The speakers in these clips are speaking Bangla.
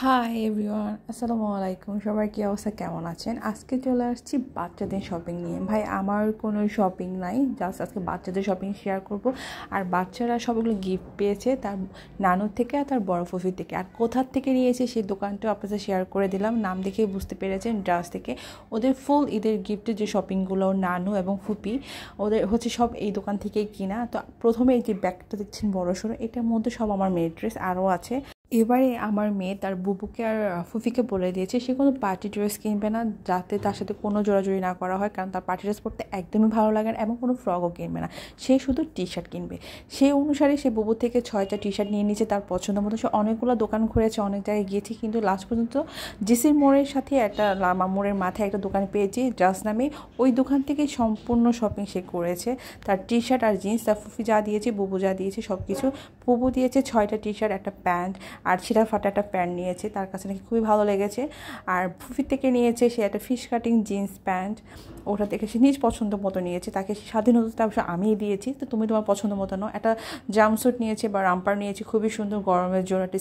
হাই এভরিওয়ান, আসসালামু আলাইকুম। সবাই কী অবস্থা, কেমন আছেন? আজকে চলে আসছি বাচ্চাদের শপিং নিয়ে। ভাই, আমার কোনো শপিং নাই, জাস্ট আজকে বাচ্চাদের শপিং শেয়ার করব। আর বাচ্চারা সবগুলো গিফট পেয়েছে তার নানুর থেকে আর তার বড় ফুফির থেকে। আর কোথার থেকে নিয়েছে সেই দোকানটাও আপনাদের শেয়ার করে দিলাম, নাম দেখেই বুঝতে পেরেছেন, ড্রাস থেকে। ওদের ফুল ঈদের গিফটের যে শপিংগুলো নানু এবং ফুপি ওদের হচ্ছে সব এই দোকান থেকেই কিনা। তো প্রথমে এই যে ব্যাগটা দেখছেন বড় সড়ো, এটার মধ্যে সব আমার মেয়ের ড্রেস আরও আছে। এবারে আমার মেয়ে তার বুবুকে আর ফুফিকে বলে দিয়েছে সে কোনো পার্টি ড্রেস কিনবে না, যাতে তার সাথে কোনো জোড়াজুড়ি না করা হয়, কারণ তার পার্টি ড্রেস পরতে একদমই ভালো লাগে না, এবং কোনো ফ্রকও কিনবে না। সে শুধু টি শার্ট কিনবে। সেই অনুসারে সে বুবু থেকে 6টা টি শার্ট নিয়ে নিয়েছে তার পছন্দ মতো। সে অনেকগুলো দোকান ঘুরেছে, অনেক জায়গায় গিয়েছে, কিন্তু লাস্ট পর্যন্ত জিসির মোড়ের সাথে একটা মোড়ের মাথায় একটা দোকান পেয়েছি ড্রাস নামে। ওই দোকান থেকে সম্পূর্ণ শপিং সে করেছে। তার টি শার্ট আর জিন্স, তার ফুফি যা দিয়েছে, বুবু যা দিয়েছে, সব কিছু। বুবু দিয়েছে 6টা টি শার্ট, একটা প্যান্ট, আর ছিঁড়া ফাটা একটা প্যান্ট নিয়েছে, তার কাছে নাকি খুবই ভালো লেগেছে। আর ফুফির থেকে নিয়েছে সে একটা ফিশ কাটিং জিন্স প্যান্ট, ওটা থেকে সে নিজ পছন্দ মতো নিয়েছে। তাকে স্বাধীনতা অবশ্য আমিই দিয়েছি, তো তুমি তোমার পছন্দ মতো নাও। একটা জাম্পস্যুট নিয়েছে বা রাম্পার নিয়েছে, খুবই সুন্দর, গরমের জন্য একটা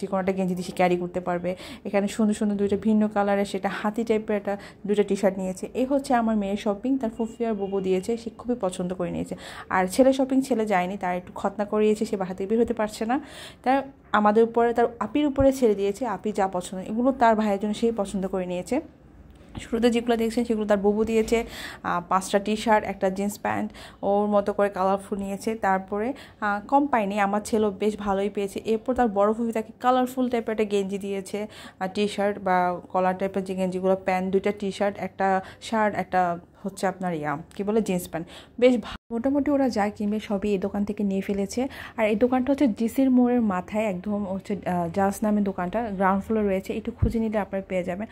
যে কোনো একটা গেঞ্জি দিয়ে সে ক্যারি করতে পারবে। এখানে সুন্দর সুন্দর দুইটা ভিন্ন কালারের সেটা হাতি টাইপের একটা দুইটা টি শার্ট নিয়েছে। এই হচ্ছে আমার মেয়ের শপিং। তার ফুফি আর বুবু দিয়েছে, সে খুবই পছন্দ করে নিয়েছে। আর ছেলে শপিং ছেলে যায়নি, তার একটু খতনা করিয়েছে, সে বাসা থেকে বের হতে পারছে না, তার আমাদের উপরে তার আপির উপরে ছেড়ে দিয়েছে। আপি যা পছন্দ এগুলো তার ভাইয়ের জন্য সেই পছন্দ করে নিয়েছে। শুরুতে যেগুলো দেখছেন সেগুলো তার বুবু দিয়েছে 5টা টি শার্ট, একটা জিন্স প্যান্ট, ওর মতো করে কালারফুল নিয়েছে। তারপরে কম পাইনি, আমার ছেলেও বেশ ভালোই পেয়েছে। এরপর তার বড় ফুফি তাকে কালারফুল টাইপের একটা গেঞ্জি দিয়েছে, টি শার্ট বা কলার টাইপের যে গেঞ্জিগুলো, প্যান্ট, 2টা টি শার্ট, একটা শার্ট, একটা হচ্ছে আপনার কী বলে জিন্স প্যান্ট। বেশ মোটামুটি ওরা যা কিনবে সবই এই দোকান থেকে নিয়ে ফেলেছে। আর এই দোকানটা হচ্ছে জিসির মোড়ের মাথায়, একদম হচ্ছে জাস নামের দোকানটা, গ্রাউন্ড ফ্লোর রয়েছে। একটু খুঁজে নিলে আপনারা পেয়ে যাবেন।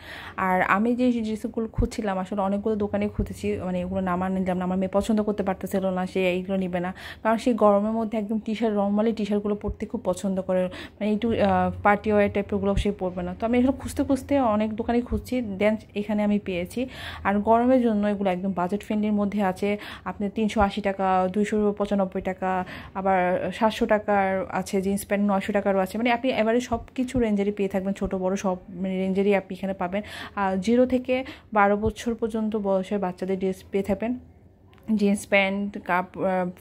আর আমি যে ড্রেসগুলো খুঁজছিলাম, আসলে অনেকগুলো দোকানে খুঁজেছি, মানে এগুলো নিলাম না, আমার মেয়ে পছন্দ করতে পারতেছিল না, সে এইগুলো নিবে না, কারণ সেই গরমের মধ্যে একদম টি শার্ট, নর্মালি টি শার্টগুলো পরতে খুব পছন্দ করে, মানে একটু পার্টি ওয়ার টাইপেরগুলো সে পরবে না। তো আমি এগুলো খুঁজতে খুঁজতে অনেক দোকানে খুঁজছি, দেন এখানে আমি পেয়েছি। আর গরমের জন্য এগুলো একদম বাজেট ফ্রেন্ডলির মধ্যে আছে। আপনি 380 টাকা, 295 টাকা, আবার 700 টাকার আছে জিন্স প্যান্ট, 900 টাকারও আছে। মানে আপনি এবারে সব কিছু রেঞ্জেরই পেয়ে থাকবেন, ছোটো বড়ো সব রেঞ্জেরই আপনি এখানে পাবেন। 0 থেকে 12 বছর পর্যন্ত বয়সের বাচ্চাদের ড্রেস পেয়ে থাকবেন, জিন্স প্যান্ট,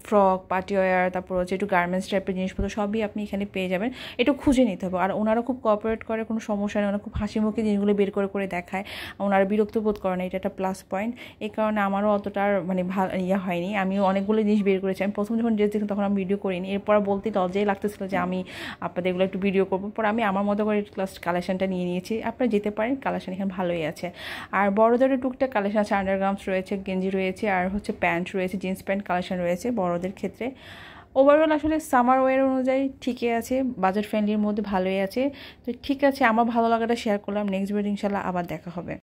ফ্রক, পার্টিওয়ার, তারপর হচ্ছে একটু গার্মেন্টস টাইপের জিনিসপত্র সবই আপনি এখানে পেয়ে যাবেন। একটু খুঁজে নিতে হবে। আর ওনারা খুব কোঅপারেট করে, কোনো সমস্যা নেই, ওনারা খুব হাসি মুখে জিনিসগুলো বের করে করে দেখায়, ওনারা বিরক্ত বোধ করে না, এটা একটা প্লাস পয়েন্ট। এই কারণে আমারও অতটা মানে হয়নি। আমিও অনেকগুলো জিনিস বের করেছি। আমি প্রথম যখন ড্রেস দেখি তখন আমি ভিডিও করিনি, এরপর বলতে লজ্জাই লাগতেছিল যে আমি আপনাদের এগুলো একটু ভিডিও করবো। পরে আমি আমার মতো করে লাস্ট কালেকশনটা নিয়ে নিয়েছি। আপনারা যেতে পারেন, কালেকশন এখানে ভালোই আছে। আর বড়দের টুকটাক কালেকশন আছে, আন্ডারগার্মস রয়েছে, গেঞ্জি রয়েছে, আর হচ্ছে প্যান্ট রয়েছে, জিন্স প্যান্ট কালেকশন রয়েছে বড়দের ক্ষেত্রে। ওভারঅল আসলে সামার ওয়্যার অনুযায়ী ঠিকই আছে, বাজেট ফ্রেন্ডলির মধ্যে ভালোই আছে। তো ঠিক আছে, আমার ভালো লাগাটা শেয়ার করলাম। নেক্সট ভিডিও ইনশাল্লাহ আবার দেখা হবে।